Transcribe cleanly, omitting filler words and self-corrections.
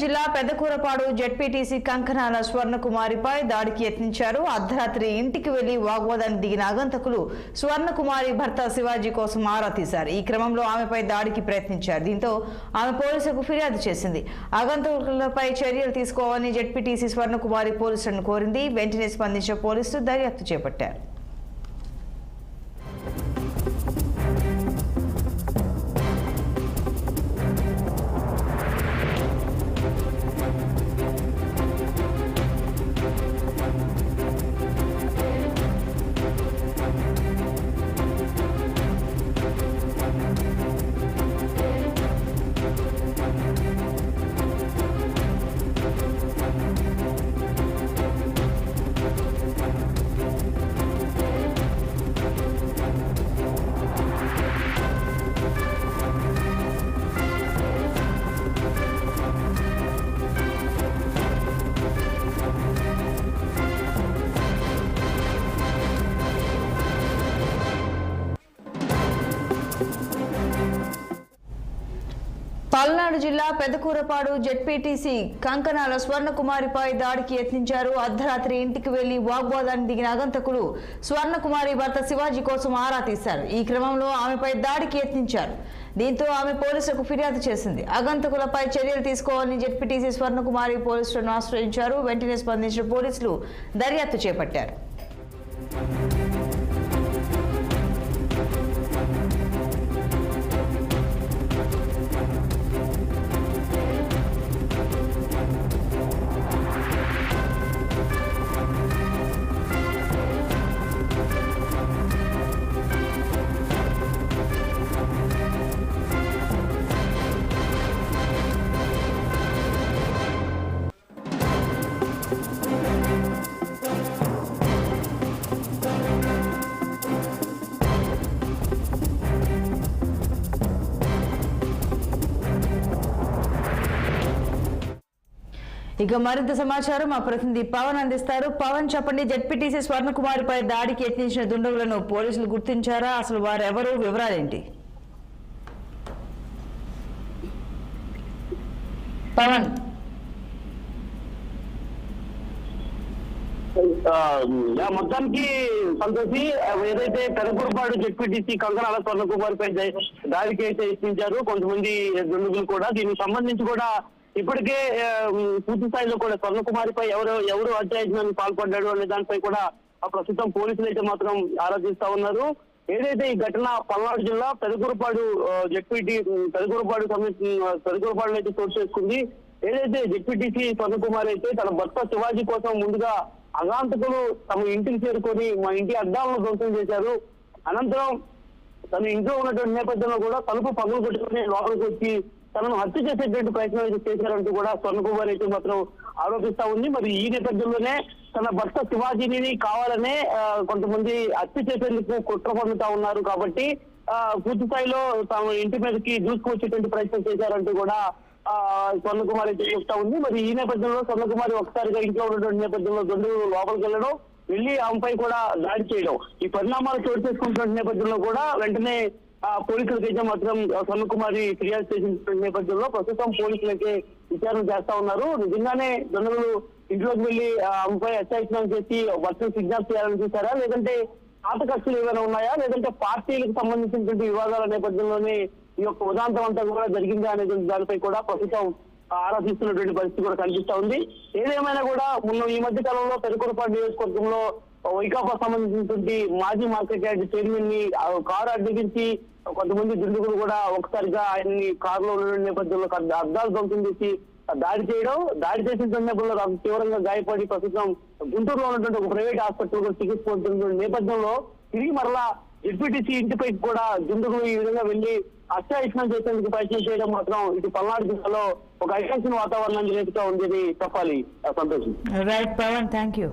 జిల్లా పెద్దకూరపాడు జెడ్పీటీసీ కంకనాల స్వర్ణకుమారిపై దాడికి యత్నించారు. అర్ధరాత్రి ఇంటికి వెళ్లి వాగ్వాదానికి దిగిన ఆగంతకులు స్వర్ణకుమారి భర్త శివాజీ కోసం ఆరా తీశారు. ఈ క్రమంలో ఆమెపై దాడికి ప్రయత్నించారు. దీంతో ఆమె పోలీసులకు ఫిర్యాదు చేసింది. ఆగంతకులపై చర్యలు తీసుకోవాలని జెడ్పీటీసీ స్వర్ణకుమారి పోలీసులను కోరింది. వెంటనే స్పందించిన పోలీసులు దర్యాప్తు చేపట్టారు. పల్నాడు జిల్లా పెద్దకూరపాడు జెడ్పీటీసీ కంకనాల స్వర్ణకుమారిపై దాడికి యత్నించారు. అర్ధరాత్రి ఇంటికి వెళ్లి వాగ్వాదానికి దిగిన ఆగంతకులు స్వర్ణకుమారి భర్త శివాజీ కోసం ఆరా తీశారు. ఈ క్రమంలో ఆమెపై దాడికి యత్నించారు. దీంతో ఆమె పోలీసులకు ఫిర్యాదు చేసింది. ఆగంతకులపై చర్యలు తీసుకోవాలని జెడ్పీటీసీ స్వర్ణకుమారి పోలీసులను ఆశ్రయించారు. వెంటనే స్పందించిన పోలీసులు దర్యాప్తు చేపట్టారు. ఇక మరింత సమాచారం మా ప్రతినిధి పవన్ అందిస్తారు. పవన్, చెప్పండి, జెడ్పీటీసీ స్వర్ణకుమారిపై దాడికి యత్నించిన దుండగులను పోలీసులు గుర్తించారా? అసలు వారెవరు, వివరాలేంటి? పవన్, మొత్తానికి సంతోషి ఏదైతే పెదకూరపాడు జెడ్పీటీసీ కంకనాల స్వర్ణకుమారిపై దాడికి అయితే యత్నించారు కొంతమంది దుండగులు కూడా. దీనికి సంబంధించి కూడా ఇప్పటికే పూర్తి స్థాయిలో కూడా స్వర్ణకుమారిపై ఎవరు అత్యాచారానికి పాల్పడ్డాడు అనే దానిపై కూడా ప్రస్తుతం పోలీసులు అయితే మాత్రం ఆరాధిస్తా ఉన్నారు. ఏదైతే ఈ ఘటన పల్నాడు జిల్లా పెదకూరపాడు పెదకూరపాడు అయితే చోటు చేసుకుంది. ఏదైతే జెడ్పీటీసీ స్వర్ణకుమారి అయితే తన భర్త శివాజీ కోసం ముందుగా అగాంతకులు తమ ఇంటికి చేరుకొని మా ఇంటి అద్దాలను ధ్వంసం చేశారు. అనంతరం తన ఇంట్లో ఉన్నటువంటి నేపథ్యంలో కూడా తలుపు పగులు కొట్టుకుని లోపలికి వచ్చి తనను హత్య చేసేటువంటి ప్రయత్నం అయితే చేశారంటూ కూడా స్వర్ణకుమారి అయితే మాత్రం ఆరోపిస్తా ఉంది. మరి ఈ నేపథ్యంలోనే తన భర్త శివాజీని కావాలనే కొంతమంది హత్య చేసేందుకు కుట్ర పన్నుతా ఉన్నారు. కాబట్టి పూర్తి స్థాయిలో తమ ఇంటి మీదకి దూసుకువచ్చేటువంటి ప్రయత్నం చేశారంటూ కూడా స్వర్ణకుమారి అయితే చెప్తా ఉంది. మరి ఈ నేపథ్యంలో స్వర్ణకుమారి ఒకసారిగా ఇంట్లో ఉన్నటువంటి నేపథ్యంలో దుండగులు లోపలికి వెళ్ళడం, వెళ్లి ఆమెపై కూడా దాడి చేయడం, ఈ పరిణామాలు చోటు చేసుకుంటున్న నేపథ్యంలో కూడా వెంటనే పోలీసులకైతే మాత్రం స్వర్ణకుమారి ఫిర్యాదు చేసిన నేపథ్యంలో ప్రస్తుతం పోలీసులైతే విచారణ చేస్తా ఉన్నారు. నిజంగానే దుండగులు ఇంట్లోకి వెళ్లి ఆమెపై అత్యాచారం చేసి వర్షం కిడ్నాప్ చేయాలని చూసారా, లేదంటే పాత కక్షలు ఏమైనా ఉన్నాయా, లేదంటే పార్టీలకు సంబంధించినటువంటి వివాదాల నేపథ్యంలోనే ఈ యొక్క ఉదాంతం అంతా కూడా జరిగిందా అనే దానిపై కూడా ప్రస్తుతం ఆరాధిస్తున్నటువంటి పరిస్థితి కూడా కనిపిస్తా ఉంది. ఏదేమైనా కూడా మొన్న ఈ మధ్య కాలంలో పెదకూరపాడు నియోజకవర్గంలో వైకాపా సంబంధించినటువంటి మాజీ మార్కెట్ యార్డ్ చైర్మన్ ని కారు అడ్డగించి కొంతమంది దుండగులు కూడా ఒకసారిగా ఆయన్ని కారులో ఉన్న నేపథ్యంలో అద్దాలు ధ్వంసం చేసి దాడి చేసిన సందర్భంలో తీవ్రంగా గాయపడి ప్రస్తుతం గుంటూరులో ఉన్నటువంటి ఒక ప్రైవేట్ హాస్పిటల్ చికిత్స పొందుతున్న నేపథ్యంలో తిరిగి మరలా జెడ్పీటీసీ ఇంటిపై కూడా దుండగులు ఈ విధంగా వెళ్లి అత్యాయత్నం చేసేందుకు ప్రయత్నం చేయడం మాత్రం ఇటు పల్నాడు జిల్లాలో ఒక ఐకాన్సిన వాతావరణాన్ని రేపుగా ఉండేది చెప్పాలి. సంతోషం. Right Pavan, thank you.